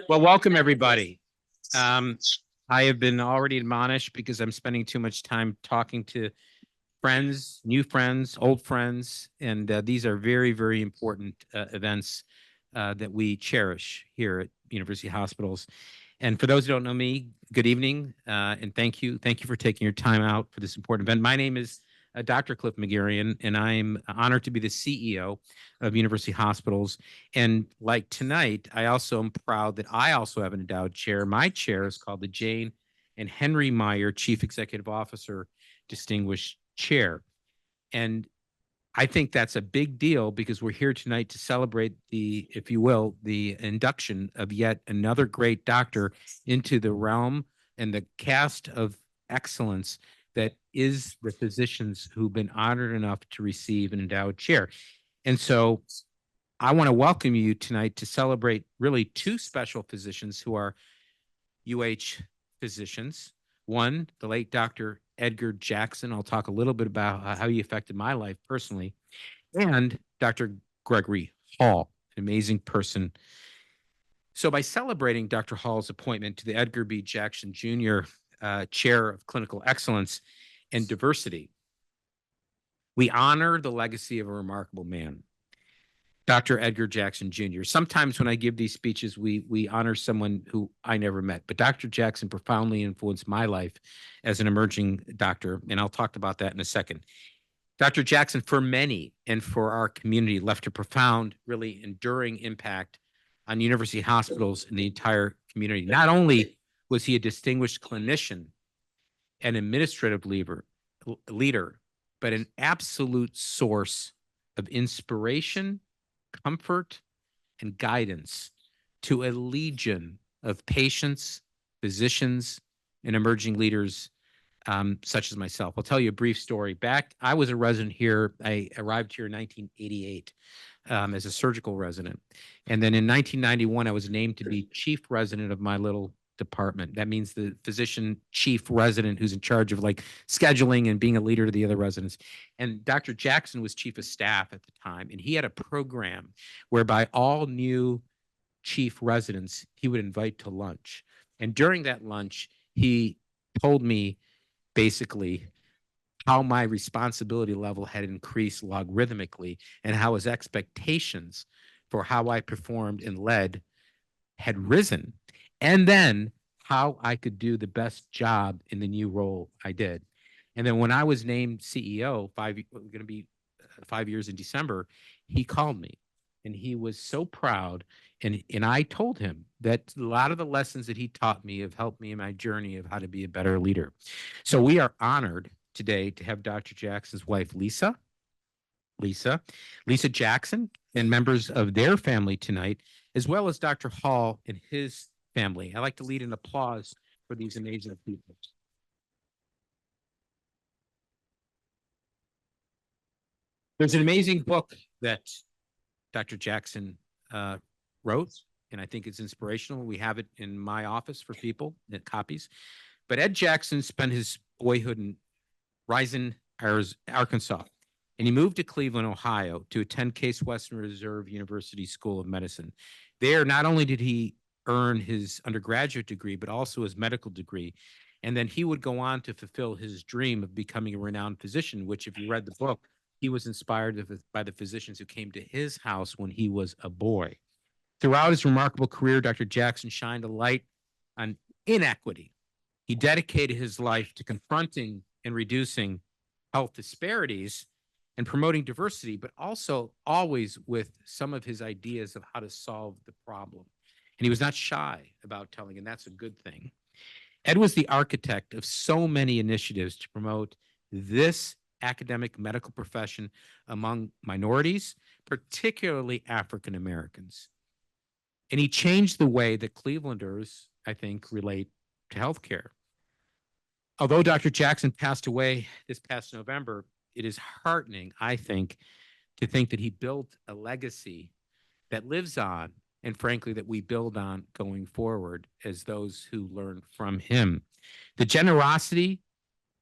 Well, welcome everybody. Um, I have been already admonished because I'm spending too much time talking to friends, new friends, old friends, and these are very, very important events that we cherish here at University Hospitals. And for those who don't know me, good evening, and thank you. Thank you for taking your time out for this important event. My name is Dr. Cliff McGarrian, and I'm honored to be the CEO of University Hospitals. And like tonight, I also am proud that I also have an endowed chair. My chair is called the Jane and Henry Meyer Chief Executive Officer Distinguished Chair. And I think that's a big deal because we're here tonight to celebrate the, if you will, the induction of yet another great doctor into the realm and the cast of excellence that is the physicians who've been honored enough to receive an endowed chair. And so I want to welcome you tonight to celebrate really two special physicians who are UH physicians. One, the late Dr. Edgar Jackson. I'll talk a little bit about how he affected my life personally. And Dr. Gregory Hall, an amazing person. So by celebrating Dr. Hall's appointment to the Edgar B. Jackson Jr. Chair of Clinical Excellence and Diversity, we honor the legacy of a remarkable man, Dr. Edgar Jackson Jr. Sometimes when I give these speeches, we honor someone who I never met, but Dr. Jackson profoundly influenced my life as an emerging doctor, and I'll talk about that in a second. Dr. Jackson, for many and for our community, left a profound, really enduring impact on university hospitals and the entire community. Not only was he a distinguished clinician and administrative leader, but an absolute source of inspiration, comfort, and guidance to a legion of patients, physicians, and emerging leaders such as myself. I'll tell you a brief story. I was a resident here. I arrived here in 1988 as a surgical resident. And then in 1991, I was named to be chief resident of my little department. That means the physician chief resident who's in charge of like scheduling and being a leader to the other residents. And Dr. Jackson was chief of staff at the time. And he had a program whereby all new chief residents he would invite to lunch. And during that lunch, he told me basically how my responsibility level had increased logarithmically and how his expectations for how I performed and led had risen. And then how I could do the best job in the new role I did. And then when I was named CEO, going to be 5 years in December, he called me and he was so proud. And I told him that a lot of the lessons that he taught me have helped me in my journey of how to be a better leader. So we are honored today to have Dr. Jackson's wife, Lisa Jackson, and members of their family tonight, as well as Dr. Hall and his family. I like to lead an applause for these amazing people. There's an amazing book that Dr. Jackson wrote, and I think it's inspirational. We have it in my office for people, copies. But Ed Jackson spent his boyhood in Rison, Arkansas, and he moved to Cleveland, Ohio to attend Case Western Reserve University School of Medicine. There, not only did he earn his undergraduate degree, but also his medical degree. And then he would go on to fulfill his dream of becoming a renowned physician, which, if you read the book, he was inspired by the physicians who came to his house when he was a boy. Throughout his remarkable career, Dr. Jackson shined a light on inequity. He dedicated his life to confronting and reducing health disparities and promoting diversity, but also always with some of his ideas of how to solve the problem. And he was not shy about telling, and that's a good thing. Ed was the architect of so many initiatives to promote this academic medical profession among minorities, particularly African Americans. And he changed the way that Clevelanders, I think, relate to healthcare. Although Dr. Jackson passed away this past November, it is heartening, I think, to think that he built a legacy that lives on, and frankly, that we build on going forward as those who learn from him. The generosity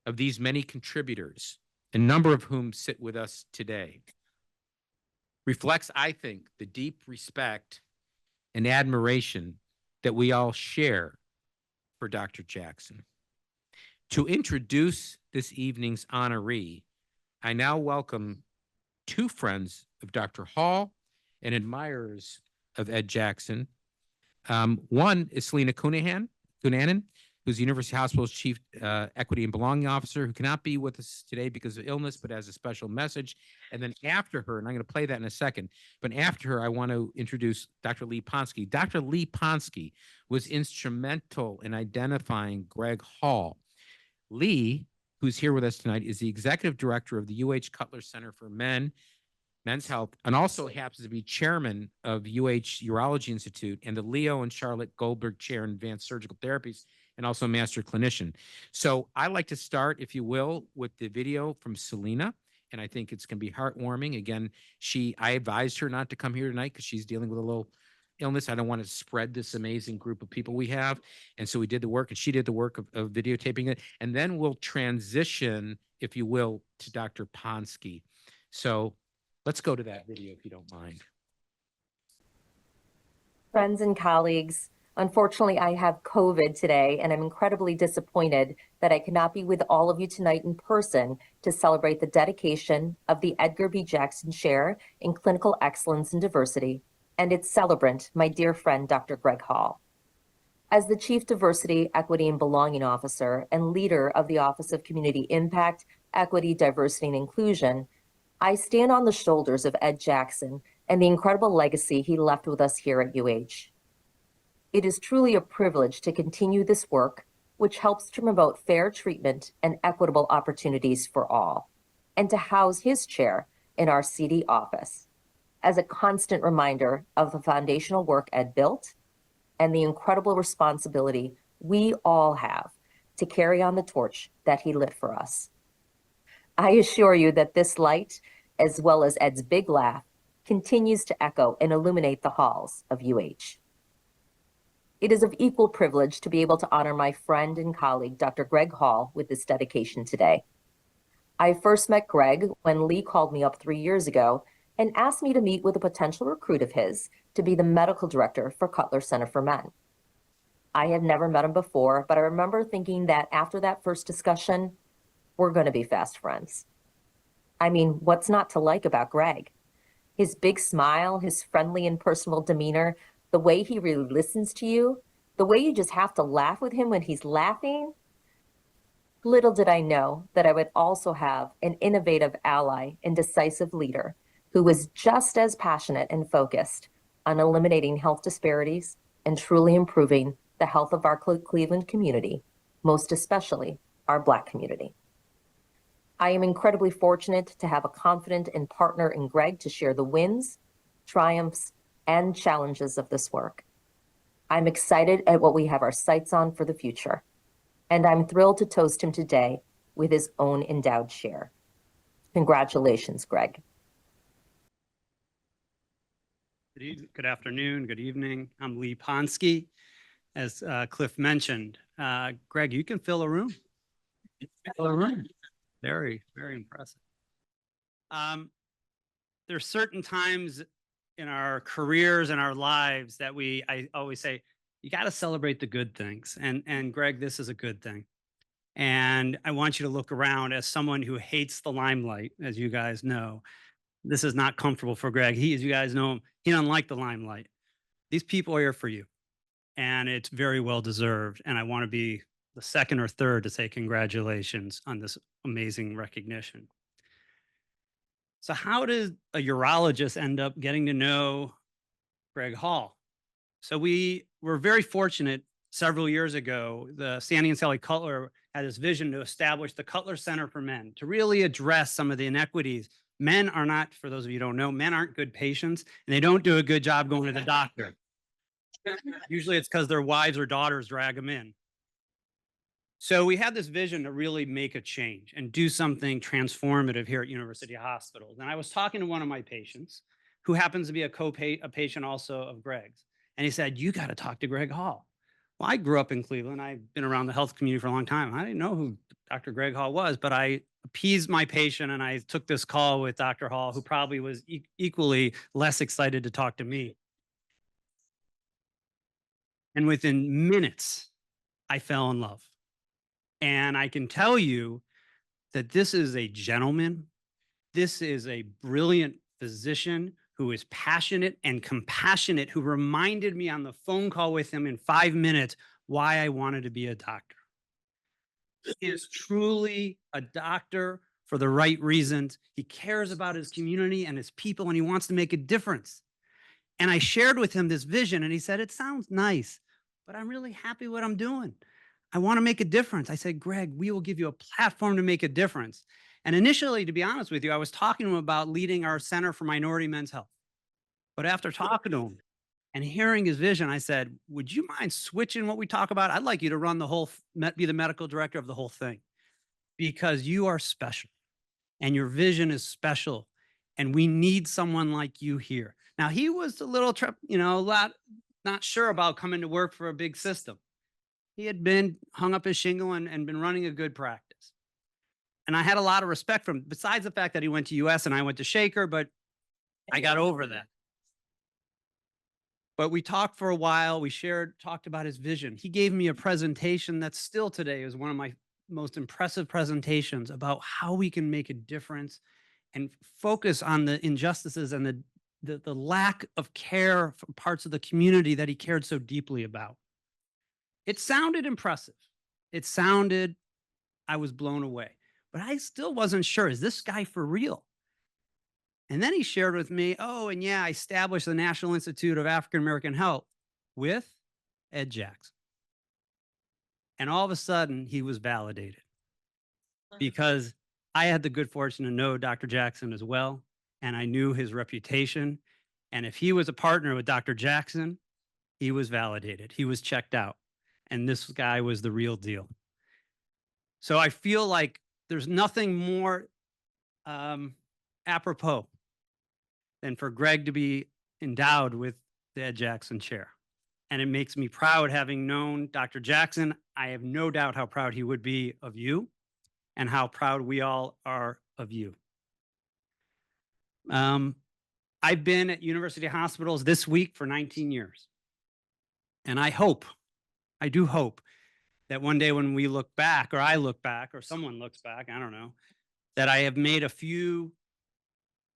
of these many contributors, a number of whom sit with us today, reflects, I think, the deep respect and admiration that we all share for Dr. Jackson. To introduce this evening's honoree, I now welcome two friends of Dr. Hall and admirers of Ed Jackson. One is Selena Cunanan, who's the University Hospital's Chief Equity and Belonging Officer, who cannot be with us today because of illness, but has a special message. And then after her, and I'm going to play that in a second, but after her, I want to introduce Dr. Lee Ponsky. Dr. Lee Ponsky was instrumental in identifying Greg Hall. Lee, who's here with us tonight, is the executive director of the UH Cutler Center for Men's Health, and also happens to be chairman of UH Urology Institute and the Leo and Charlotte Goldberg Chair in Advanced Surgical Therapies, and also master clinician. So I like to start, if you will, with the video from Selena, and I think it's going to be heartwarming. Again, I advised her not to come here tonight because she's dealing with a little illness. I don't want to spread this amazing group of people we have. And so we did the work, and she did the work of videotaping it. And then we'll transition, if you will, to Dr. Ponsky. So let's go to that video, if you don't mind. Friends and colleagues, unfortunately, I have COVID today, and I'm incredibly disappointed that I cannot be with all of you tonight in person to celebrate the dedication of the Edgar B. Jackson Chair in Clinical Excellence and Diversity and its celebrant, my dear friend, Dr. Greg Hall. As the Chief Diversity, Equity, and Belonging Officer and leader of the Office of Community Impact, Equity, Diversity, and Inclusion, I stand on the shoulders of Ed Jackson and the incredible legacy he left with us here at UH. It is truly a privilege to continue this work, which helps to promote fair treatment and equitable opportunities for all, and to house his chair in our CD office as a constant reminder of the foundational work Ed built and the incredible responsibility we all have to carry on the torch that he lit for us. I assure you that this light, as well as Ed's big laugh, continues to echo and illuminate the halls of UH. It is of equal privilege to be able to honor my friend and colleague, Dr. Greg Hall, with this dedication today. I first met Greg when Lee called me up 3 years ago and asked me to meet with a potential recruit of his to be the medical director for Cutler Center for Men. I had never met him before, but I remember thinking that after that first discussion, we're going to be fast friends. I mean, what's not to like about Greg? His big smile, his friendly and personal demeanor, the way he really listens to you, the way you just have to laugh with him when he's laughing. Little did I know that I would also have an innovative ally and decisive leader who was just as passionate and focused on eliminating health disparities and truly improving the health of our Cleveland community, most especially our Black community. I am incredibly fortunate to have a confident and partner in Greg to share the wins, triumphs, and challenges of this work. I'm excited at what we have our sights on for the future, and I'm thrilled to toast him today with his own endowed chair. Congratulations, Greg. Good afternoon, good evening. I'm Lee Ponsky. As Cliff mentioned, Greg, you can fill a room. Fill a room. Very, very impressive. There's certain times in our careers and our lives that I always say, you got to celebrate the good things. And Greg, this is a good thing. And I want you to look around as someone who hates the limelight, as you guys know. This is not comfortable for Greg. As you guys know him, he doesn't like the limelight. These people are here for you, and it's very well deserved. And I want to be the second or third to say congratulations on this amazing recognition. So how did a urologist end up getting to know Greg Hall? So we were very fortunate several years ago. The Sandy and Sally Cutler had this vision to establish the Cutler Center for Men to really address some of the inequities. Men are not, for those of you who don't know, men aren't good patients, and they don't do a good job going to the doctor. Usually it's because their wives or daughters drag them in. So we had this vision to really make a change and do something transformative here at University Hospitals. And I was talking to one of my patients who happens to be a patient also of Greg's. And he said, you got to talk to Greg Hall. Well, I grew up in Cleveland. I've been around the health community for a long time. I didn't know who Dr. Greg Hall was, but I appeased my patient and I took this call with Dr. Hall, who probably was equally less excited to talk to me. And within minutes, I fell in love. And I can tell you that this is a gentleman. This is a brilliant physician who is passionate and compassionate, who reminded me on the phone call with him in 5 minutes why I wanted to be a doctor. He is truly a doctor for the right reasons. He cares about his community and his people, and he wants to make a difference. And I shared with him this vision, and he said, "It sounds nice, but I'm really happy what I'm doing. I want to make a difference." I said, "Greg, we will give you a platform to make a difference." And initially, to be honest with you, I was talking to him about leading our Center for Minority Men's Health. But after talking to him and hearing his vision, I said, "Would you mind switching what we talk about? I'd like you to run the whole, be the medical director of the whole thing, because you are special and your vision is special. And we need someone like you here." Now, he was a little, a lot not sure about coming to work for a big system. He had been hung up his shingle and been running a good practice. And I had a lot of respect for him, besides the fact that he went to US and I went to Shaker, but I got over that. But we talked for a while. We talked about his vision. He gave me a presentation that still today is one of my most impressive presentations about how we can make a difference and focus on the injustices and the lack of care from parts of the community that he cared so deeply about. It sounded impressive. I was blown away, but I still wasn't sure, is this guy for real? And then he shared with me, "Oh, and yeah, I established the National Institute of African American Health with Ed Jackson." And all of a sudden, he was validated because I had the good fortune to know Dr. Jackson as well, and I knew his reputation. And if he was a partner with Dr. Jackson, he was validated. He was checked out. And this guy was the real deal. So I feel like there's nothing more apropos than for Greg to be endowed with the Ed Jackson chair. And it makes me proud, having known Dr. Jackson. I have no doubt how proud he would be of you and how proud we all are of you. I've been at university hospitals this week for 19 years. And I do hope that one day when we look back, or I look back, or someone looks back, I don't know, that I have made a few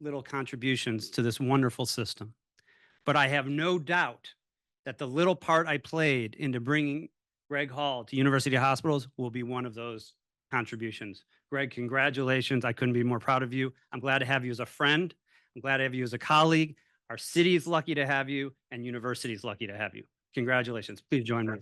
little contributions to this wonderful system. But I have no doubt that the little part I played into bringing Greg Hall to university hospitals will be one of those contributions. Greg, congratulations. I couldn't be more proud of you. I'm glad to have you as a friend. I'm glad to have you as a colleague. Our city is lucky to have you, and university is lucky to have you. Congratulations. Please join me.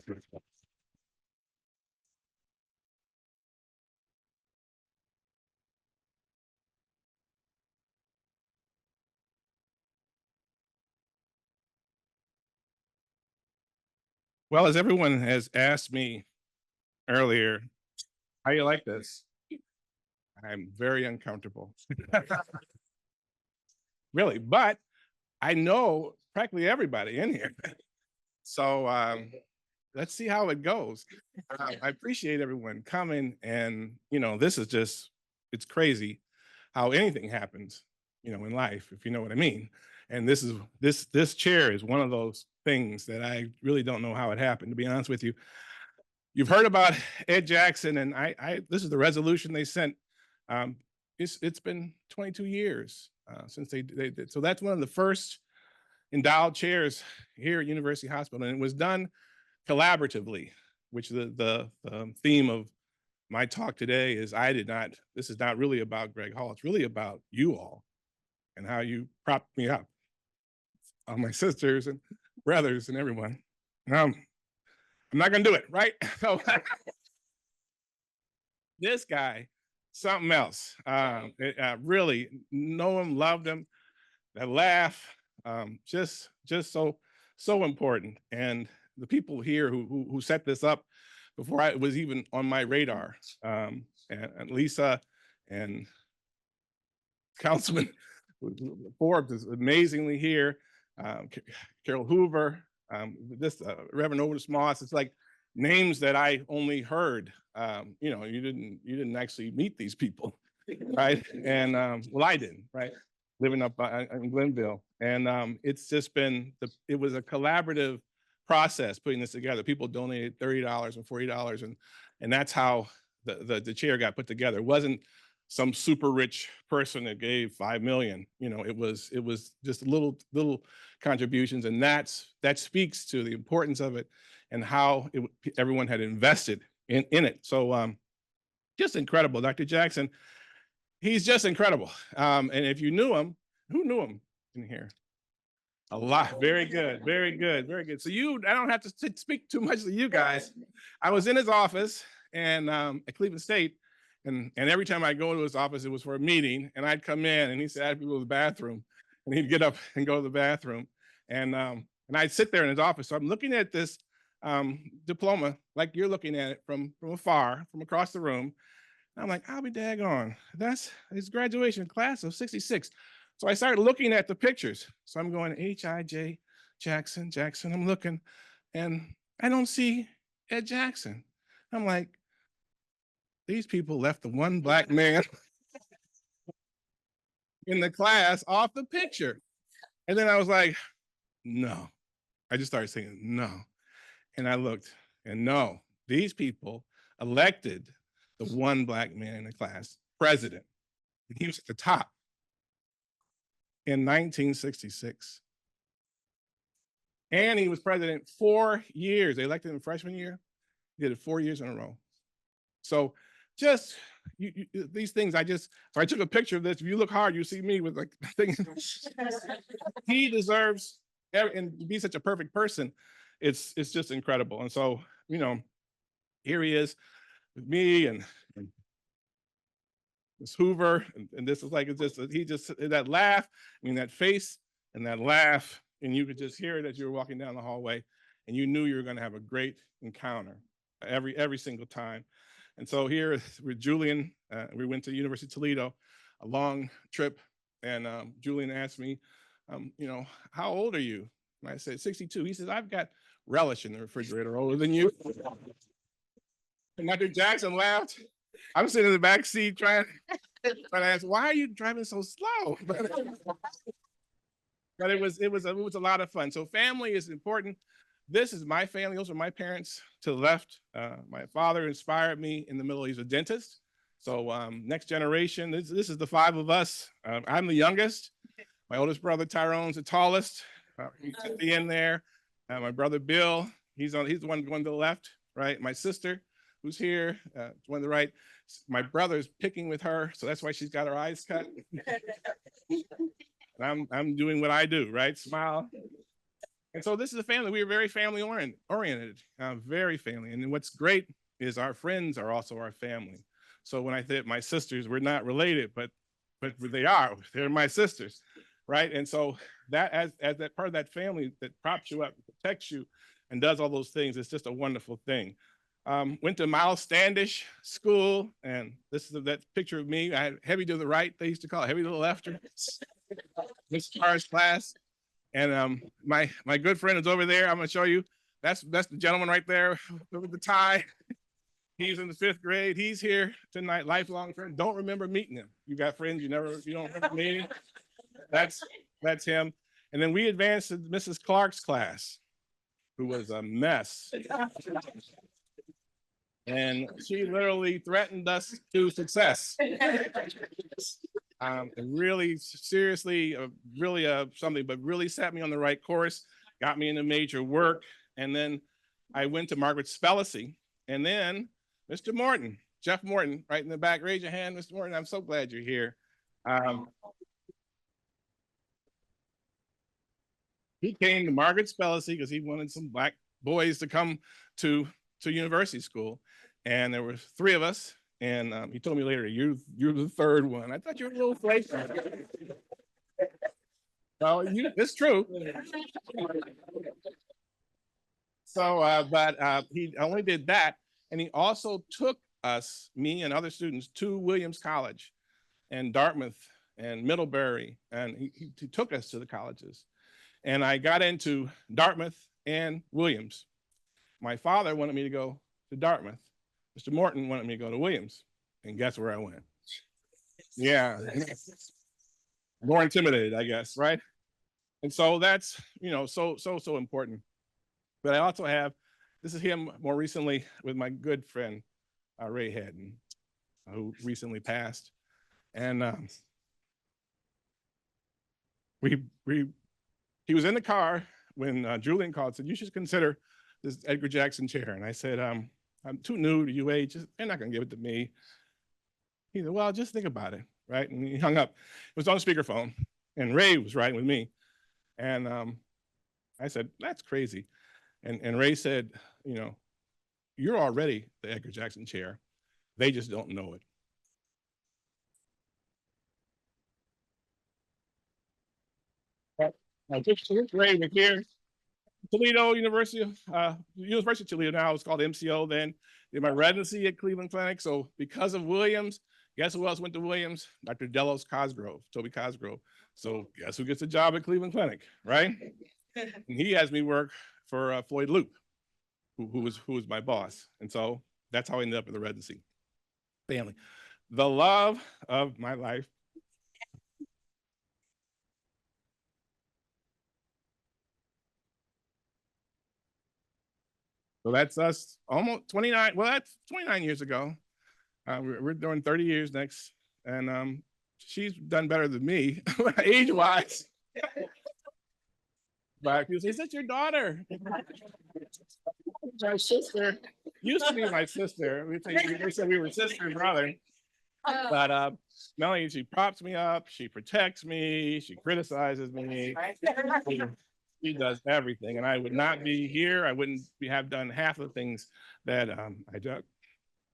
Well, as everyone has asked me earlier, how you like this? I'm very uncomfortable. Really, but I know practically everybody in here. So let's see how it goes. I appreciate everyone coming, and this is just, it's crazy how anything happens, in life, if you know what I mean. And this chair is one of those things that I really don't know how it happened, to be honest with you. You've heard about Ed Jackson, and this is the resolution they sent. It's been 22 years since they did. So that's one of the first endowed chairs here at University Hospital, and it was done collaboratively, which the theme of my talk today is this is not really about Greg Hall. It's really about you all and how you propped me up, all my sisters and brothers and everyone. I'm not gonna do it, right? So this guy, something else. Really know him, loved him. That laugh, just so important. And the people here who set this up before it was even on my radar, and Lisa and Councilman Forbes is amazingly here. Carol Hoover, Reverend Otis Moss. It's like names that I only heard. You didn't actually meet these people, right? And well, I didn't, right? Living up in Glenville, and it's just been it was a collaborative process putting this together. People donated $30 and $40, and that's how the chair got put together. It wasn't some super rich person that gave 5 million. You know, it was just little contributions, and that speaks to the importance of it and how everyone had invested in it. So just incredible. Dr. Jackson, he's just incredible. And if you knew him, who knew him in here? A lot. Very good. Very good. Very good. So I don't have to speak too much to you guys. I was in his office and at Cleveland State, and every time I go to his office, it was for a meeting, and I'd come in and he said I had to go to the bathroom, and he'd get up and go to the bathroom, and I'd sit there in his office. So I'm looking at this diploma like you're looking at it from afar, from across the room. And I'm like, I'll be daggone. That's his graduation class of '66. So I started looking at the pictures. So I'm going H.I.J. Jackson. I'm looking, and I don't see Ed Jackson. I'm like, these people left the one black man in the class off the picture. And then I was like, no. I just started saying no. And I looked, and no, these people elected the one black man in the class president. And he was at the top in 1966. And he was president 4 years. They elected him freshman year. He did it 4 years in a row. So just these things, so I took a picture of this. If you look hard, you see me with like things. He deserves, and to be such a perfect person, it's just incredible. And so, you know, here he is with me and Miss Hoover, and this is like, he just, that laugh, I mean, that face and that laugh, and you could just hear it as you were walking down the hallway, and you knew you were gonna have a great encounter every single time. And so here with Julian, we went to the University of Toledo, a long trip, and Julian asked me, you know, how old are you? And I said, 62. He says, I've got relish in the refrigerator older than you. And Dr. Jackson laughed. I'm sitting in the back seat trying to ask, why are you driving so slow? But it was a lot of fun. So family is important. This is my family. Those are my parents to the left. My father inspired me in the middle. He's a dentist. So next generation, this is the 5 of us. I'm the youngest. My oldest brother, Tyrone's the tallest. He's at the end there. My brother, Bill, he's the one going to the left, right? My sister, who's here, one to the right. My brother's picking with her, so that's why she's got her eyes cut. And I'm doing what I do, right? Smile. And so this is a family. We are very family oriented, very family. And then what's great is our friends are also our family. So when I said my sisters, we're not related, but they are. They're my sisters, right? And so that as that part of that family that props you up, protects you, and does all those things, it's just a wonderful thing. Went to Miles Standish School, and this is that picture of me. I had heavy to the right. They used to call it heavy to the left. Miss Carr's class. And my good friend is over there. I'm going to show you. That's the gentleman right there with the tie. He's in the 5th grade. He's here tonight, lifelong friend. Don't remember meeting him. You got friends you don't remember meeting. That's him. And then we advanced to Mrs. Clark's class, who was a mess. And she literally threatened us to success. Really seriously, really something, but really set me on the right course, got me into major work. And then I went to Margaret Spellacy, and then Mr. Morton, Jeff Morton, right in the back. Raise your hand, Mr. Morton. I'm so glad you're here. He came to Margaret Spellacy because he wanted some black boys to come to university school. And there were 3 of us. And he told me later, you're the 3rd one. I thought you were a little flaky. No, it's true. So, but he only did that. And he also took us, me and other students, to Williams College and Dartmouth and Middlebury. And he took us to the colleges. And I got into Dartmouth and Williams. My father wanted me to go to Dartmouth. Mr. Morton wanted me to go to Williams, and guess where I went? Yeah, more intimidated, I guess, right? And so that's, you know, so important. But I also have, this is him more recently with my good friend, Ray Haddon, who recently passed. And he was in the car when Julian called and said, you should consider this Edgar Jackson chair. And I said, I'm too new to UH, they're not gonna give it to me. He said, well, just think about it, right? And he hung up. It was on speakerphone, and Ray was riding with me. And I said, that's crazy. And Ray said, you know, you're already the Edgar Jackson chair. They just don't know it. Here's Ray right here. Toledo University of Toledo now, it's called MCO then. Did my residency at Cleveland Clinic. So because of Williams, guess who else went to Williams? Dr. Delos Cosgrove, Toby Cosgrove. So guess who gets a job at Cleveland Clinic, right? And he has me work for Floyd Loop, who was my boss. And so that's how I ended up in the residency. Family. The love of my life. So that's us almost 29. Well, that's 29 years ago. We're doing 30 years next. And she's done better than me, age-wise. But people say, is that your daughter? My sister. Used to be my sister. We said we were sister and brother. But Melanie, she props me up, she protects me, she criticizes me. She does everything. And I would not be here. I wouldn't have done half of the things that I do.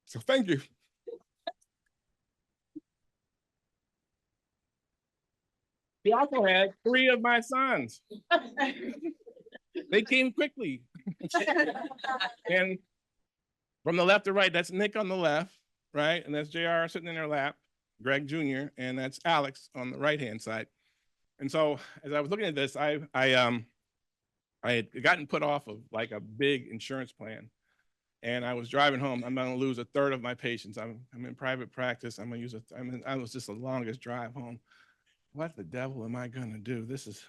So thank you. He also had 3 of my sons. They came quickly. And from the left to right, that's Nick on the left, right? And that's JR sitting in their lap, Greg Jr., and that's Alex on the right-hand side. And so as I was looking at this, I had gotten put off of like a big insurance plan. And I was driving home. I'm gonna lose 1/3 of my patients. I'm in private practice. I was just the longest drive home. What the devil am I gonna do? This is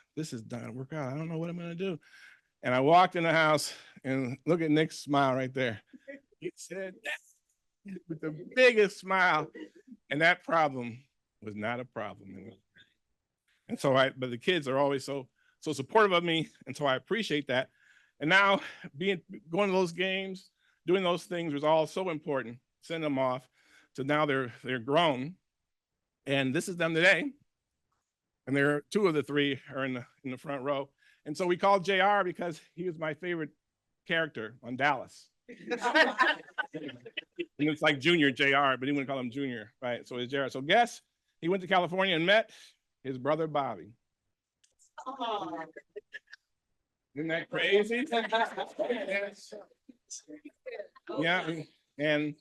not gonna work out. I don't know what I'm gonna do. And I walked in the house and look at Nick's smile right there. He said, with the biggest smile. And that problem was not a problem. And so but the kids are always so supportive of me. And so I appreciate that. And now going to those games, doing those things was all so important. Send them off. So now they're grown. And this is them today. And there are 2 of the 3 are in the front row. And so we called JR because he was my favorite character on Dallas. And it's like Junior JR, but he wouldn't call him Junior, right? So it's JR. So guess he went to California and met his brother Bobby. Oh. Isn't that crazy? Yeah, and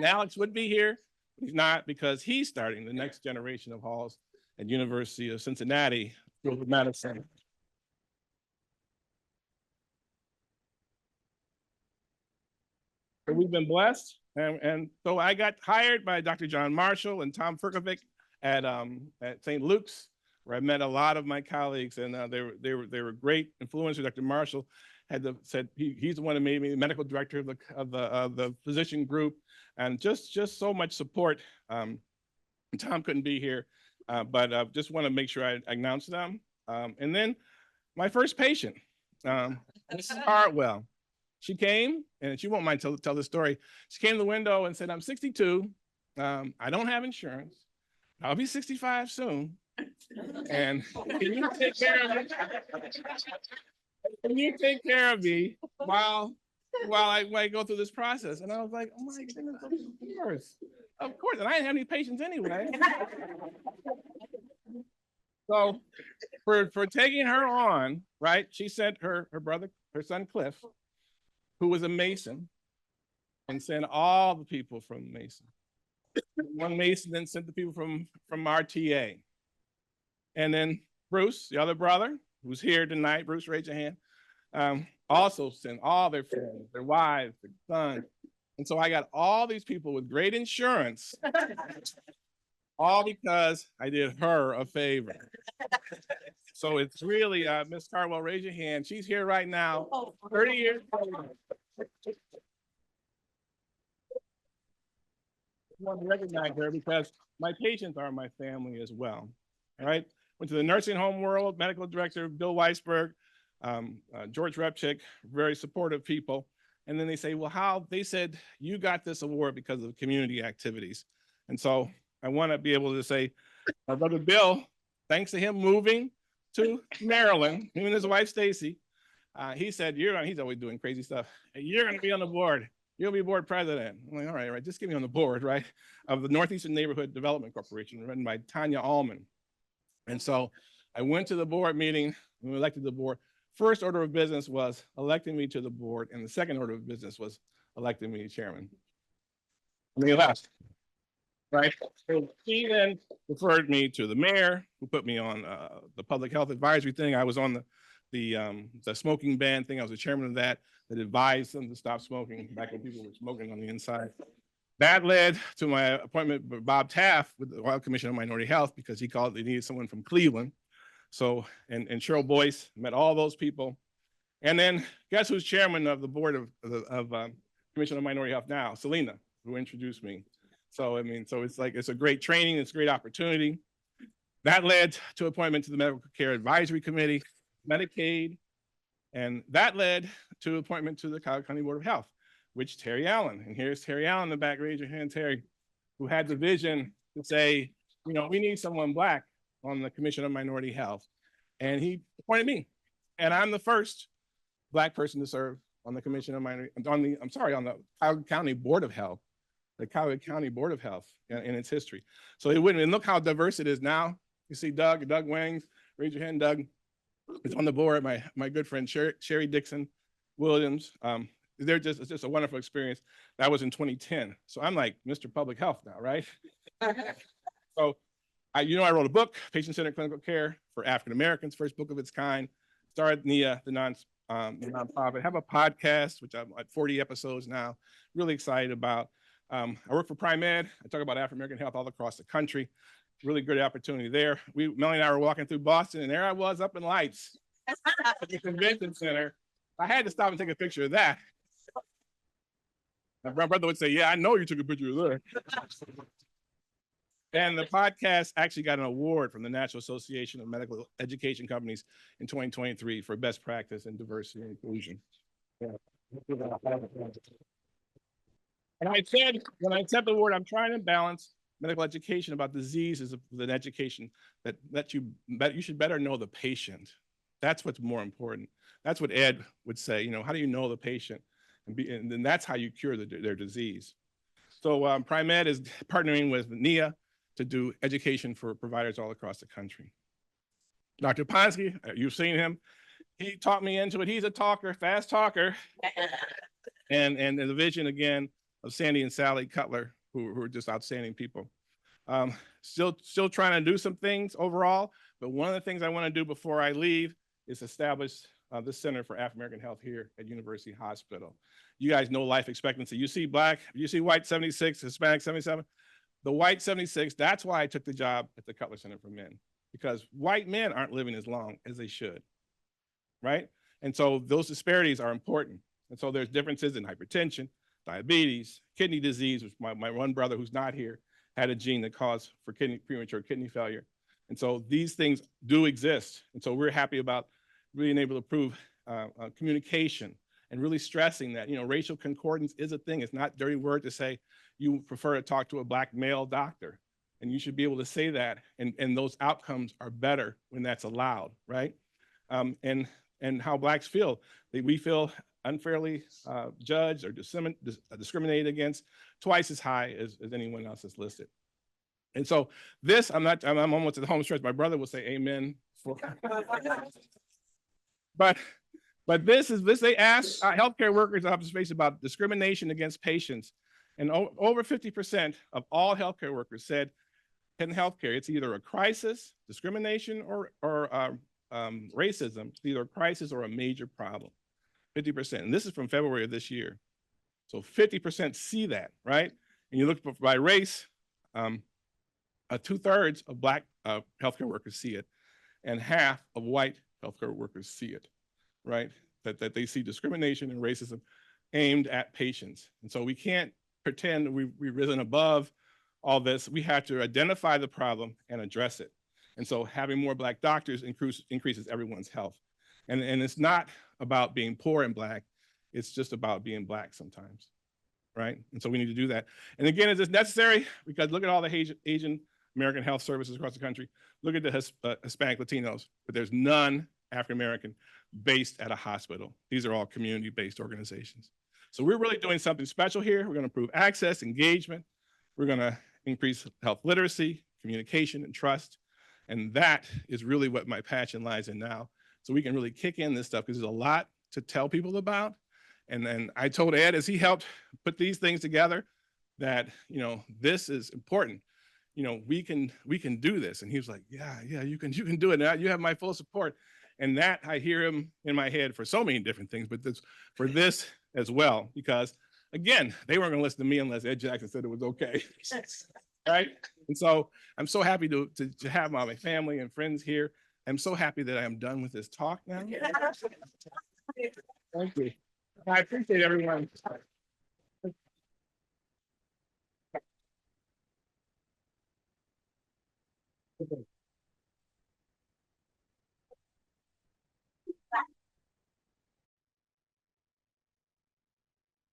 Alex would be here. He's not, because he's starting the next generation of halls at University of Cincinnati School of Medicine. So we've been blessed. And so I got hired by Dr. John Marshall and Tom Furkovic at St. Luke's, where I met a lot of my colleagues, and they were great influencers. Dr. Marshall said he's the one who made me the medical director of the physician group, and just so much support. And Tom couldn't be here, but just want to make sure I announce them. And then my first patient, Mrs. Hartwell. She came, and she won't mind tell the story. She came to the window and said, I'm 62. I don't have insurance. I'll be 65 soon. And can you take care of me? Can you take care of me while I go through this process? And I was like, oh my goodness, of course. And I didn't have any patients anyway. So for taking her on, right? She sent her son Cliff, who was a Mason, and sent all the people from Mason. One Mason then sent the people from RTA. And then Bruce, the other brother, who's here tonight, Bruce, raise your hand, also sent all their friends, their wives, their sons. And so I got all these people with great insurance all because I did her a favor. So it's really, Miss Carwell, raise your hand. She's here right now, 30 years. I want to recognize her because my patients are my family as well. All right. Went to the nursing home world, medical director, Bill Weisberg, George Repchick, very supportive people. And then they say, well, how? They said, you got this award because of community activities. And so I want to be able to say, my brother Bill, thanks to him moving to Maryland, him and his wife Stacy, he said, he's always doing crazy stuff. You're going to be on the board. You'll be board president. I'm like, all right, just get me on the board, right? Of the Northeastern Neighborhood Development Corporation, run by Tanya Allman. And so I went to the board meeting, and we elected the board. First order of business was electing me to the board, and the second order of business was electing me chairman. And they left, right? So she then referred me to the mayor, who put me on the public health advisory thing. I was on the smoking ban thing. I was the chairman of that advised them to stop smoking back when people were smoking on the inside. That led to my appointment with Bob Taft with the Ohio Commission on Minority Health because he called, they needed someone from Cleveland. So, and Cheryl Boyce, met all those people. And then guess who's chairman of the board of Commission on Minority Health now? Selena, who introduced me. So, I mean, so it's like, it's a great training, it's a great opportunity. That led to appointment to the Medical Care Advisory Committee, Medicaid, and that led to appointment to the Cuyahoga County Board of Health, which Terry Allen, and here's Terry Allen in the back, raise your hand, Terry, who had the vision to say, you know, we need someone Black on the Commission on Minority Health. And he appointed me. And I'm the first Black person to serve on the Commission on Minority, on the Cuyahoga County Board of Health, the Cuyahoga County Board of Health in its history. So it wouldn't, and look how diverse it is now. You see Doug Wangs, raise your hand, Doug. Is on the board, my good friend Sherry Dixon Williams. It's just a wonderful experience. That was in 2010. So I'm like Mr. Public Health now, right? So I wrote a book, Patient-Centered Clinical Care for African Americans, first book of its kind. Started NIA, the nonprofit. Have a podcast, which I'm at 40 episodes now. Really excited about. I work for PrimeMed. I talk about African American health all across the country. Really good opportunity there. Melanie and I were walking through Boston, and there I was up in lights at the convention center. I had to stop and take a picture of that. My brother would say, yeah, I know you took a picture of that. And the podcast actually got an award from the National Association of Medical Education Companies in 2023 for best practice in diversity and inclusion. Yeah. And I said, when I accept the award, I'm trying to balance medical education about diseases with an education that you should better know the patient. That's what's more important. That's what Ed would say. You know, how do you know the patient, and then that's how you cure their disease. So PrimeMed is partnering with NIA to do education for providers all across the country. Dr. Ponsky, you've seen him. He taught me into it. He's a talker, fast talker, and the vision again of Sandy and Sally Cutler, who are just outstanding people. Still trying to do some things overall, but one of the things I want to do before I leave is establish the Center for African American Health here at University Hospital. You guys know life expectancy. You see Black, you see white 76, Hispanic 77. The white 76, that's why I took the job at the Cutler Center for Men, because white men aren't living as long as they should, right? And so those disparities are important. And so there's differences in hypertension, diabetes, kidney disease, which my one brother who's not here had a gene that caused for premature kidney failure. And so these things do exist. And so we're happy about being able to prove communication and really stressing that, you know, racial concordance is a thing. It's not a dirty word to say you prefer to talk to a Black male doctor. And you should be able to say that. And those outcomes are better when that's allowed, right? And how Blacks feel. We feel unfairly judged or discriminated against twice as high as anyone else that's listed. And so this, I'm almost at the home stretch. My brother will say amen for. But this, they asked healthcare workers in space about discrimination against patients. And over 50% of all healthcare workers said in healthcare, it's either a crisis, discrimination, or racism. It's either a crisis or a major problem. 50%. And this is from February of this year. So 50% see that, right? And you look by race, 2/3 of Black healthcare workers see it, and half of white healthcare workers see it, right? That they see discrimination and racism aimed at patients. And so we can't pretend we've risen above all this. We have to identify the problem and address it. And so having more Black doctors increases everyone's health. And it's not about being poor and Black, it's just about being Black sometimes, right? And so we need to do that. And again, is this necessary? Because look at all the Asian American health services across the country. Look at the Hispanic Latinos, but there's none African American based at a hospital. These are all community-based organizations. So we're really doing something special here. We're going to improve access, engagement. We're going to increase health literacy, communication, and trust. And that is really what my passion lies in now. So we can really kick in this stuff because there's a lot to tell people about. And then I told Ed as he helped put these things together that, you know, this is important. You know, we can do this. And he was like, yeah, you can do it. Now you have my full support. And that I hear him in my head for so many different things, but for this as well, because again, they weren't gonna listen to me unless Ed Jackson said it was okay. Right? And so I'm so happy to have my family and friends here. I'm so happy that I am done with this talk now. Thank you. I appreciate everyone.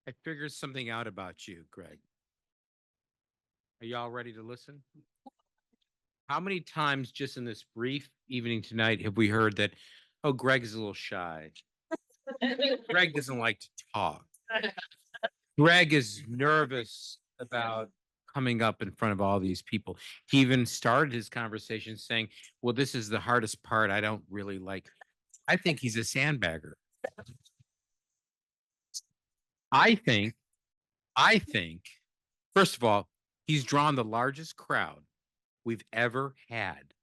I figured something out about you, Greg. Are y'all ready to listen? How many times just in this brief evening tonight have we heard that, oh, Greg is a little shy. Greg doesn't like to talk. Greg is nervous about coming up in front of all these people. He even started his conversation saying, well, this is the hardest part. I don't really like. I think he's a sandbagger. I think, first of all, he's drawn the largest crowd we've ever had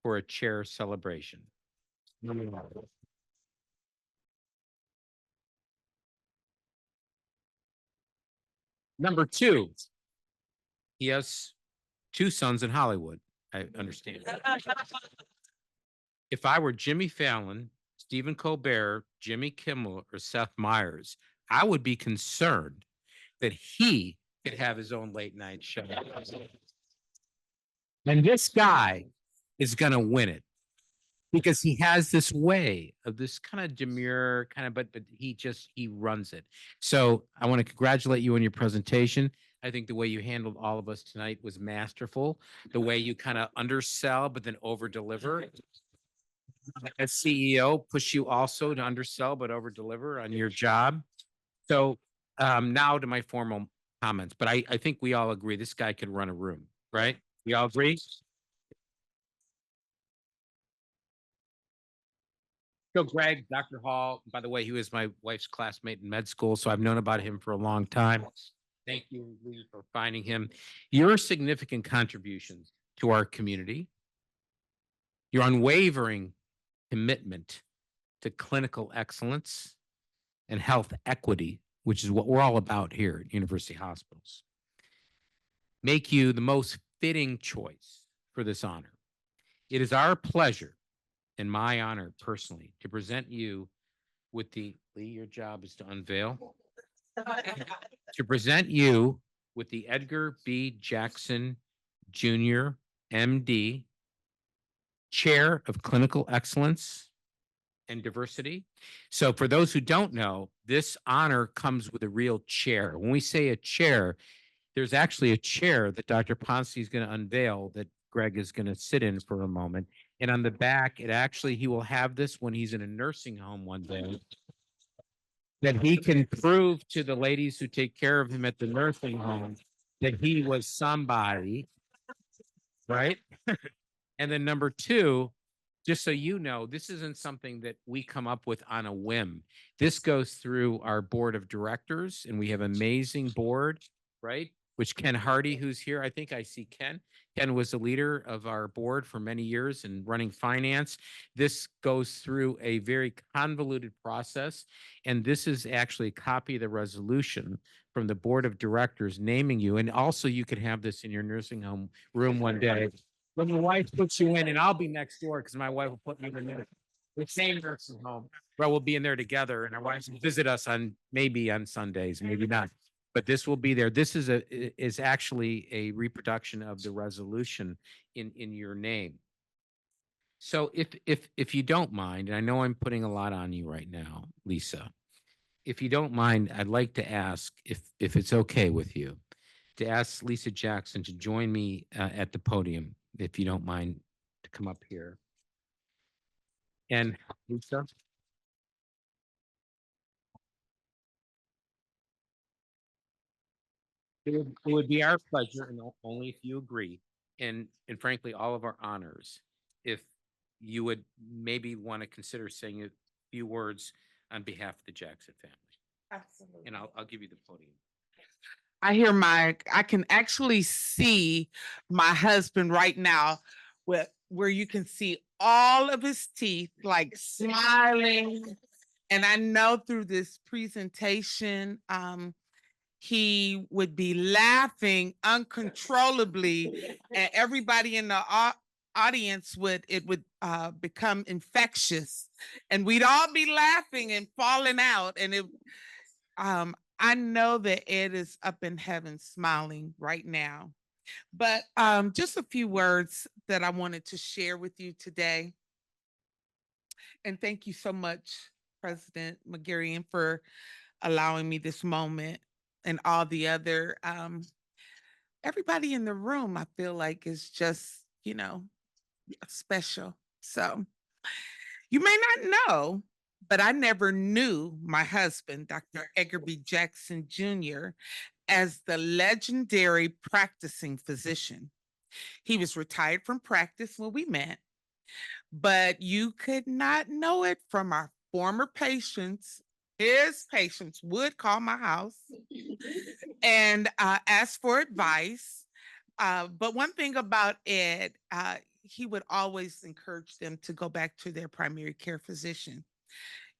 for a chair celebration. Number two, he has 2 sons in Hollywood. I understand. If I were Jimmy Fallon, Stephen Colbert, Jimmy Kimmel, or Seth Meyers, I would be concerned that he could have his own late night show. And this guy is going to win it because he has this way of this kind of demure kind of, but he runs it. So I want to congratulate you on your presentation. I think the way you handled all of us tonight was masterful. The way you kind of undersell, but then over deliver. As CEO, push you also to undersell, but over deliver on your job. So now to my formal comments, but I think we all agree this guy could run a room, right? We all agree? So Greg, Dr. Hall, by the way, he was my wife's classmate in med school, so I've known about him for a long time. Thank you, Lee, for finding him. Your significant contributions to our community, your unwavering commitment to clinical excellence and health equity, which is what we're all about here at University Hospitals, make you the most fitting choice for this honor. It is our pleasure and my honor personally to present you with the, Lee, your job is to unveil, to present you with the Edgar B. Jackson Jr., MD, Chair of Clinical Excellence and Diversity. So for those who don't know, this honor comes with a real chair. When we say a chair, there's actually a chair that Dr. Ponce is going to unveil that Greg is going to sit in for a moment. And on the back, he will have this when he's in a nursing home one day, that he can prove to the ladies who take care of him at the nursing home that he was somebody, right? And then number two, just so you know, this isn't something that we come up with on a whim. This goes through our board of directors, and we have an amazing board, right? which Ken Hardy, who's here, I think I see Ken. Ken was the leader of our board for many years and running finance. This goes through a very convoluted process. And this is actually a copy of the resolution from the board of directors naming you. And also you could have this in your nursing home room one day. When your wife puts you in, and I'll be next door because my wife will put me in the same nursing home. Well, we'll be in there together, and our wives will visit us on maybe on Sundays, maybe not. But this will be there. This is actually a reproduction of the resolution in your name. So if you don't mind, and I know I'm putting a lot on you right now, Lisa, if you don't mind, I'd like to ask if it's okay with you to ask Lisa Jackson to join me at the podium, if you don't mind to come up here. And Lisa, it would be our pleasure, and only if you agree, and frankly, all of our honors, if you would maybe want to consider saying a few words on behalf of the Jackson family. Absolutely. And I'll give you the podium. I can actually see my husband right now where you can see all of his teeth like smiling. And I know through this presentation, he would be laughing uncontrollably, and everybody in the audience would become infectious, and we'd all be laughing and falling out, and I know that Ed is up in heaven smiling right now. But just a few words that I wanted to share with you today. And thank you so much, President McGarrian, for allowing me this moment, and all the other everybody in the room, I feel like is just, special. So you may not know, but I never knew my husband, Dr. Edgar B. Jackson Jr., as the legendary practicing physician. He was retired from practice when we met, but you could not know it from our former patients. His patients would call my house and ask for advice. But one thing about Ed, he would always encourage them to go back to their primary care physician,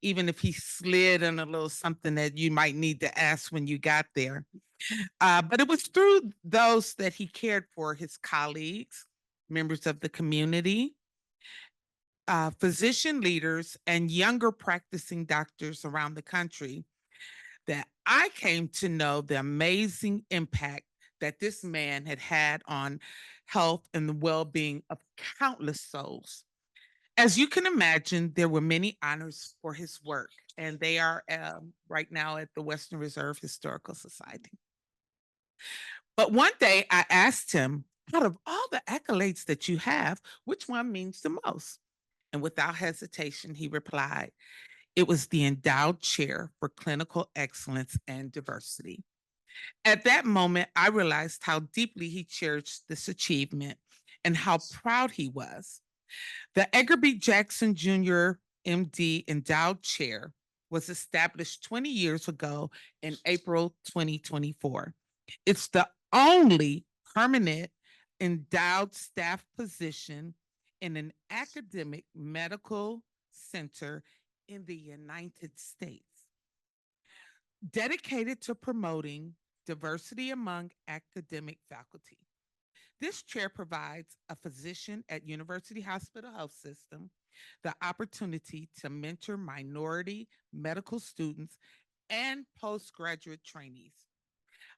even if he slid in a little something that you might need to ask when you got there. But it was through those that he cared for his colleagues, members of the community, physician leaders, and younger practicing doctors around the country that I came to know the amazing impact that this man had had on health and the well-being of countless souls. As you can imagine, there were many honors for his work, and they are right now at the Western Reserve Historical Society. But one day I asked him, out of all the accolades that you have, which one means the most? And without hesitation, he replied, it was the endowed chair for clinical excellence and diversity. At that moment, I realized how deeply he cherished this achievement and how proud he was. The Edgar B. Jackson Jr. MD Endowed Chair was established 20 years ago in April 2024. It's the only permanent endowed staff position in an academic medical center in the United States, dedicated to promoting diversity among academic faculty. This chair provides a physician at University Hospital Health System the opportunity to mentor minority medical students and postgraduate trainees.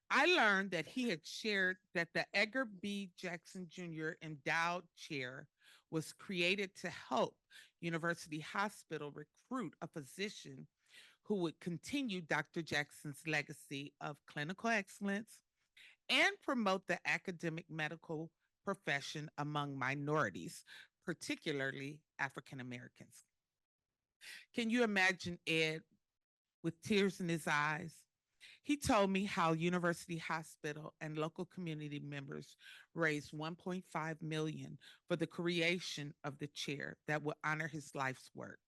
I learned that he had shared that the Edgar B. Jackson Jr. Endowed Chair was created to help University Hospital recruit a physician who would continue Dr. Jackson's legacy of clinical excellence and promote the academic medical profession among minorities, particularly African Americans. Can you imagine Ed with tears in his eyes? He told me how University Hospital and local community members raised 1.5 million for the creation of the chair that would honor his life's work.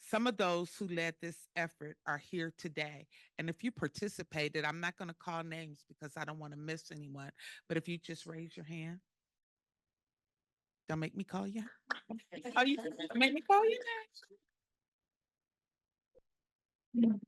Some of those who led this effort are here today. And if you participated, I'm not going to call names because I don't want to miss anyone. But if you just raise your hand, don't make me call you. Don't make me call you names.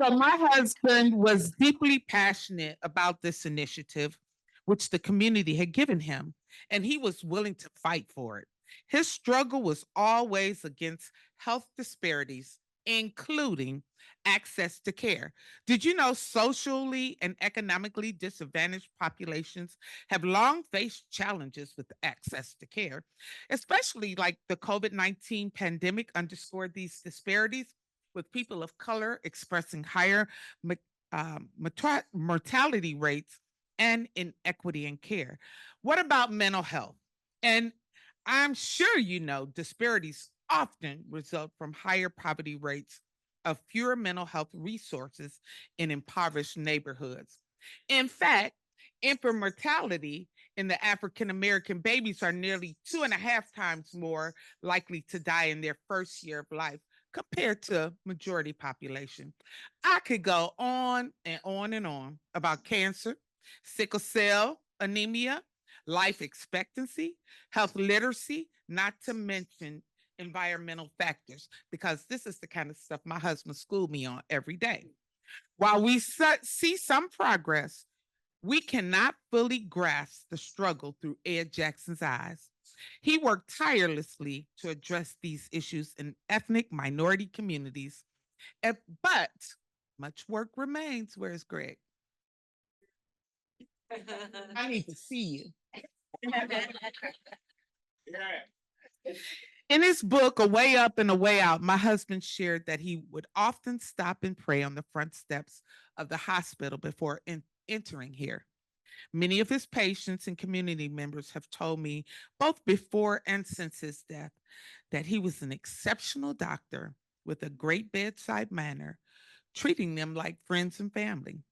So my husband was deeply passionate about this initiative, which the community had given him, and he was willing to fight for it. His struggle was always against health disparities, including access to care. Did you know socially and economically disadvantaged populations have long faced challenges with access to care, especially like the COVID-19 pandemic underscored these disparities, with people of color expressing higher mortality rates and inequity in care. What about mental health? And I'm sure you know disparities often result from higher poverty rates of fewer mental health resources in impoverished neighborhoods. In fact, infant mortality in the African American babies are nearly 2.5 times more likely to die in their first year of life compared to majority population. I could go on and on and on about cancer, sickle cell anemia, life expectancy, health literacy, not to mention environmental factors, because this is the kind of stuff my husband schooled me on every day. While we see some progress, we cannot fully grasp the struggle through Ed Jackson's eyes. He worked tirelessly to address these issues in ethnic minority communities, but much work remains. Where's Greg? I need to see you. In his book, A Way Up and a Way Out, my husband shared that he would often stop and pray on the front steps of the hospital before entering here. Many of his patients and community members have told me, both before and since his death, that he was an exceptional doctor with a great bedside manner, treating them like friends and family.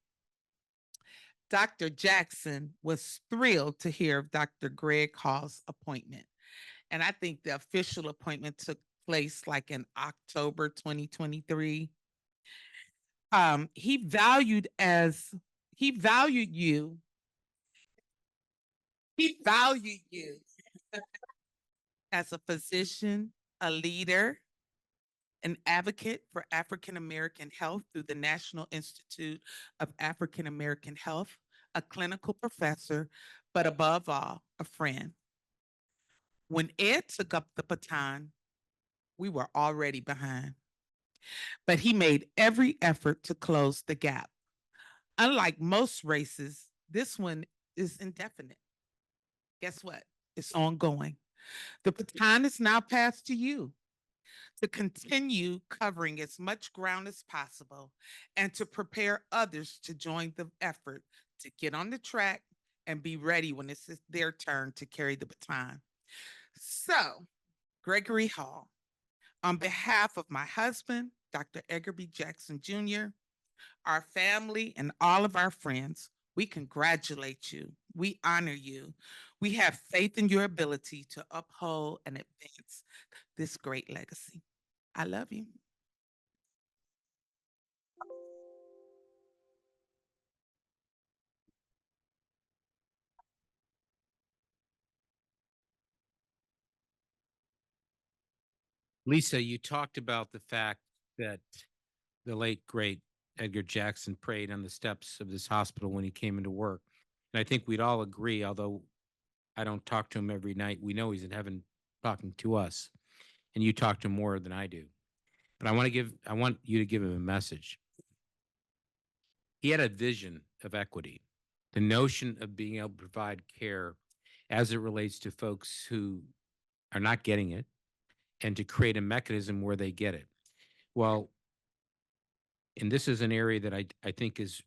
Dr. Jackson was thrilled to hear of Dr. Greg Hall's appointment. And I think the official appointment took place like in October 2023. He valued you. He valued you as a physician, a leader, an advocate for African American health through the National Institute of African American Health, a clinical professor, but above all, a friend. When Ed took up the baton, we were already behind, but he made every effort to close the gap. Unlike most races, this one is indefinite. Guess what? It's ongoing. The baton is now passed to you to continue covering as much ground as possible and to prepare others to join the effort to get on the track and be ready when it's their turn to carry the baton. So, Gregory Hall, on behalf of my husband, Dr. Edgar B. Jackson Jr., our family, and all of our friends, we congratulate you. We honor you. We have faith in your ability to uphold and advance this great legacy. I love you. Lisa, you talked about the fact that the late great Edgar Jackson prayed on the steps of this hospital when he came into work. And I think we'd all agree, although I don't talk to him every night, we know he's in heaven talking to us. And you talk to him more than I do. But I want you to give him a message. He had a vision of equity, the notion of being able to provide care as it relates to folks who are not getting it and to create a mechanism where they get it. Well, and this is an area that I think is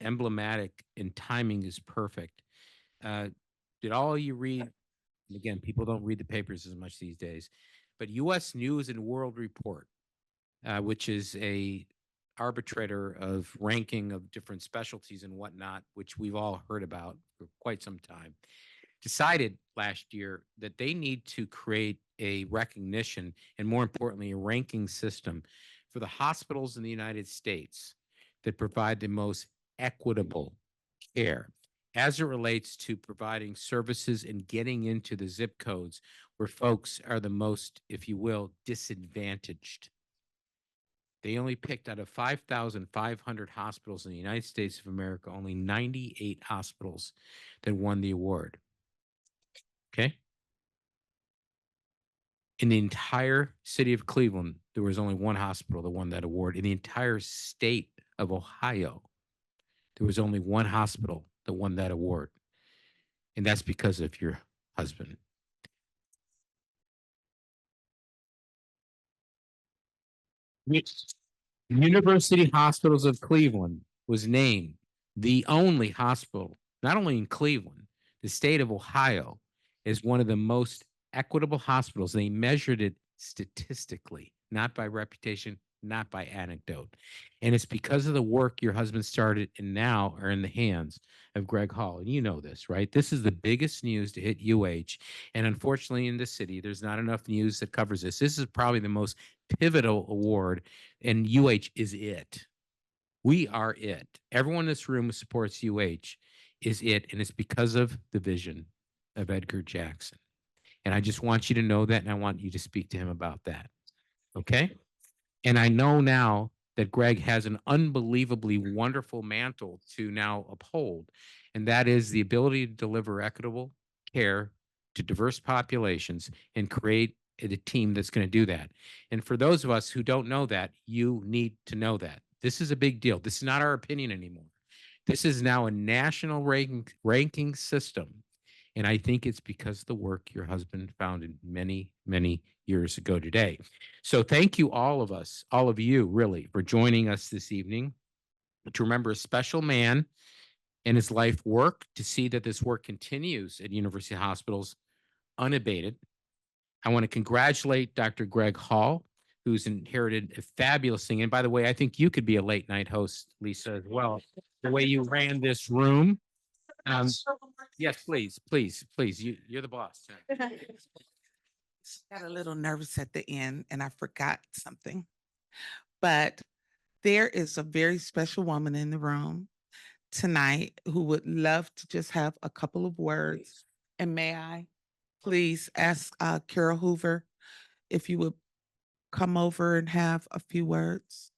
emblematic and timing is perfect. Did all you read? And again, people don't read the papers as much these days, but U.S. News and World Report, which is a arbitrator of ranking of different specialties and whatnot, which we've all heard about for quite some time. decided last year that they need to create a recognition and, more importantly, a ranking system for the hospitals in the United States that provide the most equitable care as it relates to providing services and getting into the zip codes where folks are the most, if you will, disadvantaged. They only picked out of 5,500 hospitals in the United States of America, only 98 hospitals that won the award. Okay. In the entire city of Cleveland, there was only one hospital that won that award. In the entire state of Ohio, there was only one hospital that won that award. And that's because of your husband. University Hospitals of Cleveland was named the only hospital, not only in Cleveland, the state of Ohio, is one of the most equitable hospitals. They measured it statistically, not by reputation, not by anecdote. And it's because of the work your husband started and now are in the hands of Greg Hall. And you know this, right? This is the biggest news to hit UH. And unfortunately, in this city, there's not enough news that covers this. This is probably the most pivotal award, and UH is it. We are it. Everyone in this room who supports UH is it, and it's because of the vision of Edgar Jackson. And I just want you to know that, and I want you to speak to him about that. Okay? And I know now that Greg has an unbelievably wonderful mantle to now uphold, and that is the ability to deliver equitable care to diverse populations and create a team that's going to do that. And for those of us who don't know that, you need to know that. This is a big deal. This is not our opinion anymore. This is now a national ranking system. And I think it's because of the work your husband founded many, many years ago today. So thank you, all of us, all of you, really, for joining us this evening to remember a special man and his life work, to see that this work continues at university hospitals unabated. I want to congratulate Dr. Greg Hall, who's inherited a fabulous thing. And by the way, I think you could be a late night host, Lisa, as well. The way you ran this room. Yes, please, please, please. You're the boss. Got a little nervous at the end and I forgot something. But there is a very special woman in the room tonight who would love to just have a couple of words. And may I please ask Carol Hoover if you would come over and have a few words?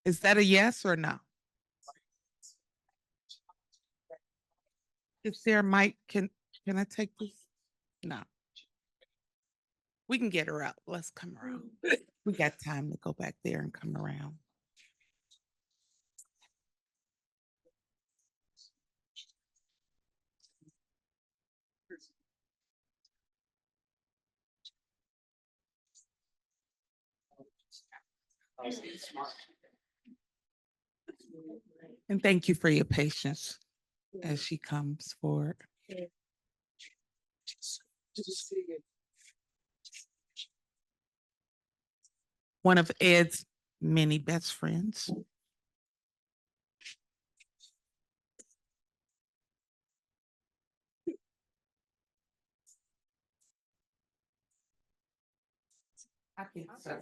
Is that a yes or no? Is there a mic? Can I take this? No. We can get her out. Let's come around. We got time to go back there and come around. And thank you for your patience as she comes forward. One of Ed's many best friends. I think so.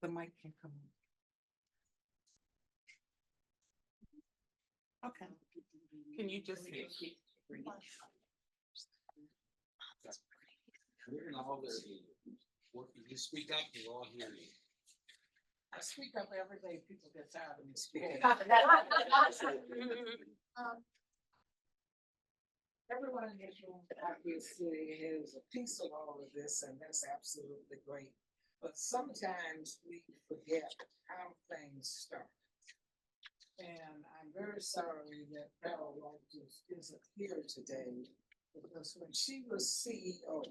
The mic can come on. Okay. Can you just speak? You speak up, we'll all hear you. I speak up every day. People get tired of me speaking. Everyone in this room obviously has a piece of all of this, and that's absolutely great. But sometimes we forget how things start. And I'm very sorry that Carol Rogers isn't here today, because when she was CEO,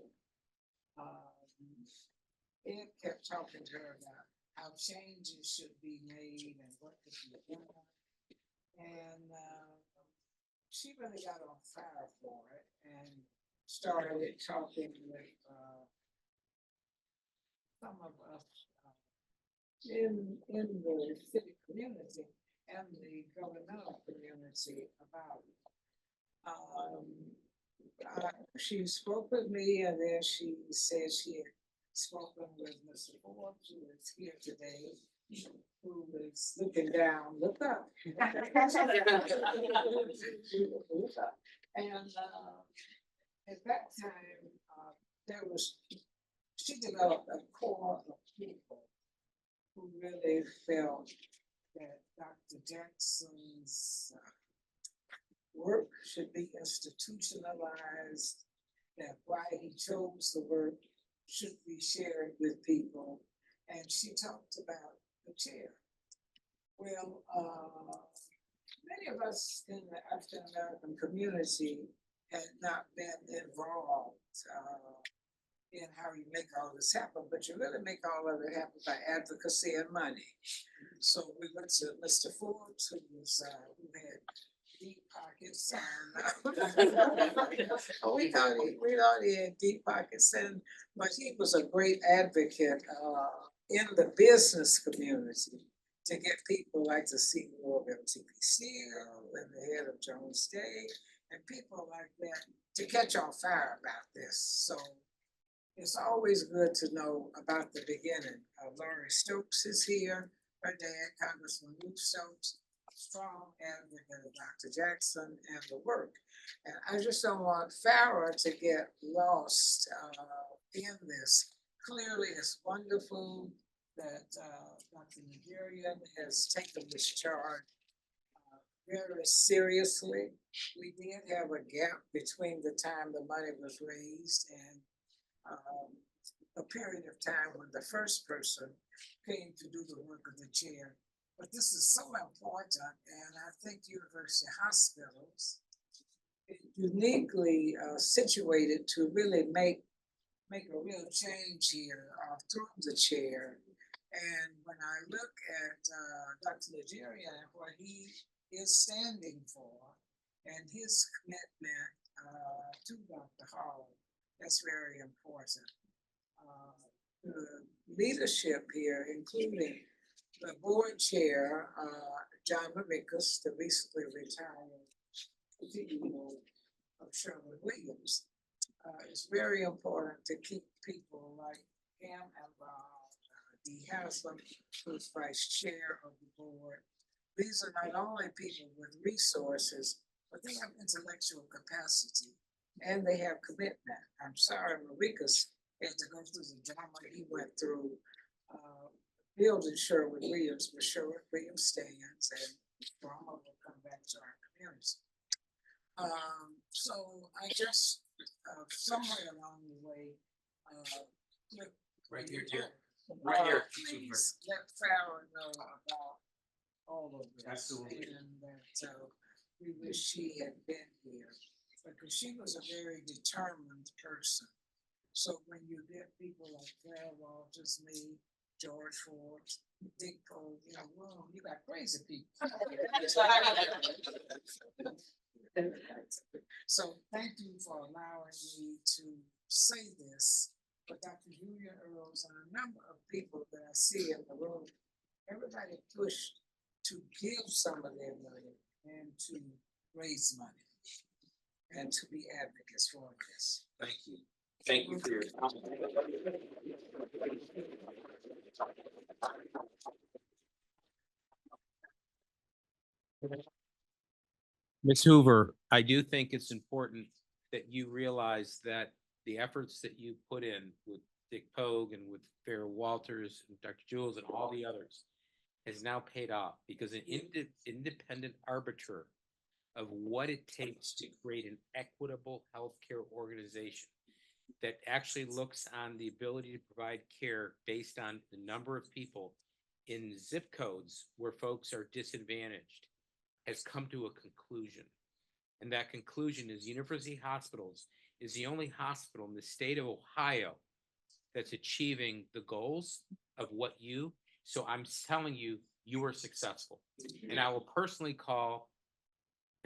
Ed kept talking to her about how changes should be made and what could be done. And she really got on fire for it. And started talking with, some of us, in the city community and the governmental community about, um, she spoke with me and then she said she had spoken with Mr. Forbes, who is here today, who is looking down, look up. Look up. And, at that time, there was, she developed a core of people who really felt that Dr. Jackson's work should be institutionalized, that why he chose the work should be shared with people. And she talked about the chair. Well, many of us in the African American community had not been involved in how you make all this happen, but you really make all of it happen by advocacy and money. So we went to Mr. Forbes, who was, who had deep pockets and we thought he had deep pockets and, but he was a great advocate, in the business community to get people like the CEO of MTP Steel and the head of Jones Day and people like that to catch on fire about this. So it's always good to know about the beginning. Laurie Stokes is here, her dad, Congressman Ruth Stokes, a strong advocate of Dr. Jackson and the work. And I just don't want Farrah to get lost in this. Clearly, it's wonderful that Dr. Nigerian has taken this charge very seriously. We did have a gap between the time the money was raised and a period of time when the first person came to do the work of the chair. But this is so important, and I think university hospitals are uniquely situated to really make a real change here through the chair. And when I look at Dr. Nigerian and what he is standing for and his commitment to Dr. Hall, that's very important. The leadership here, including the board chair, John Mavikas, the recently retired CEO of Sherwin-Williams, it's very important to keep people like him involved. Dee Haslam, who's vice chair of the board. These are not only people with resources, but they have intellectual capacity and they have commitment. I'm sorry, Marikas had to go through the drama he went through building Sherwin-Williams, but Sherwin-Williams stands and drama will come back to our community. So I just, somewhere along the way, Right here, dear. Right here. Please let Farrah know about all of this. Absolutely. And that we wish she had been here, because she was a very determined person. So when you get people like Claire Walters, me, George Forbes, Dick Cole, you know, whoa, you got crazy people. So thank you for allowing me to say this. But Dr. Julia Earls and a number of people that I see in the room, everybody pushed to give some of their money and to raise money and to be advocates for this. Thank you. Thank you for your comment. Ms. Hoover, I do think it's important that you realize that the efforts that you put in with Dick Pogue and with Farrah Walters and Dr. Jules and all the others has now paid off, because an independent arbiter of what it takes to create an equitable healthcare organization that actually looks on the ability to provide care based on the number of people in zip codes where folks are disadvantaged has come to a conclusion. And that conclusion is University Hospitals is the only hospital in the state of Ohio that's achieving the goals of what you, so I'm telling you, you are successful. And I will personally call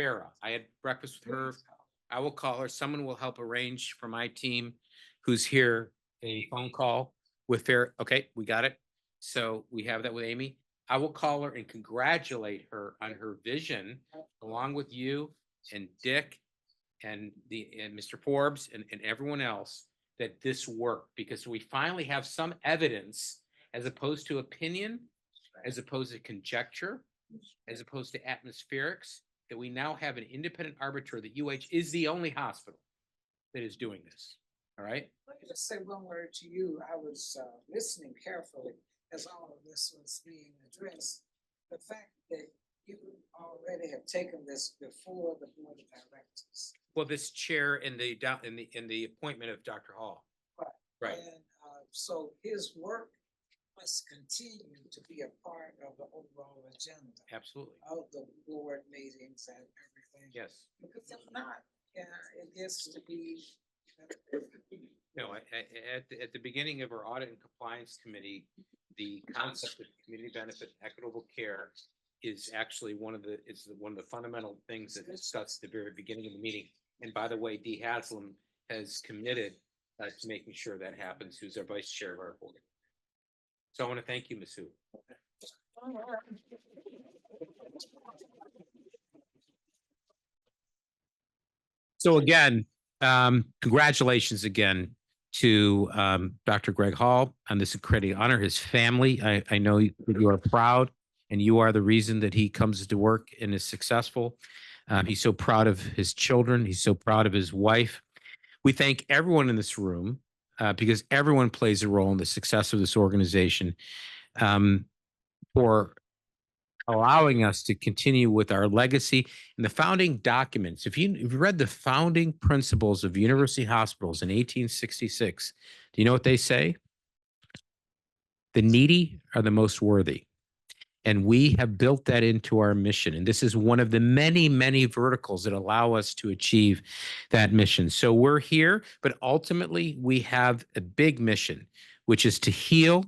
Farrah. I had breakfast with her I will call her. Someone will help arrange for my team who's here a phone call with fair. Okay, we got it. So we have that with Amy. I will call her and congratulate her on her vision, along with you and Dick and Mr. Forbes and everyone else, that this worked, because we finally have some evidence, as opposed to opinion, as opposed to conjecture, as opposed to atmospherics, that we now have an independent arbiter that UH is the only hospital that is doing this. All right. Let me just say one word to you. I was listening carefully as all of this was being addressed. The fact that you already have taken this before the board of directors. Well, this chair in the appointment of Dr. Hall. Right. And so his work must continue to be a part of the overall agenda Absolutely. of the board meetings and everything. Yes. Because if not, it gets to be. No, at the beginning of our audit and compliance committee, the concept of community benefit, equitable care is actually one of the fundamental things that discussed at the very beginning of the meeting. And by the way, Dee Haslam has committed to making sure that happens, who's our vice chair of our board. So I want to thank you, Ms. Hu. So again, congratulations again to Dr. Greg Hall on this incredible honor, his family. I know you are proud, and you are the reason that he comes to work and is successful. He's so proud of his children. He's so proud of his wife. We thank everyone in this room because everyone plays a role in the success of this organization, for allowing us to continue with our legacy and the founding documents. If you read the founding principles of university hospitals in 1866, do you know what they say? The needy are the most worthy. And we have built that into our mission. And this is one of the many, many verticals that allow us to achieve that mission. So we're here, but ultimately we have a big mission, which is to heal,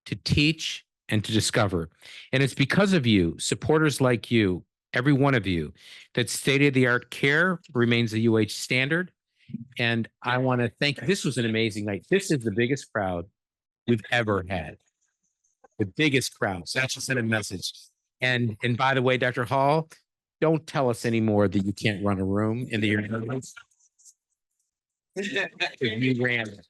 to teach, and to discover. And it's because of you, supporters like you, every one of you, that state-of-the-art care remains the UH standard. And I want to thank, this was an amazing night. This is the biggest crowd we've ever had. The biggest crowd. So that's just a message. And by the way, Dr. Hall, don't tell us anymore that you can't run a room in the area. You ran it.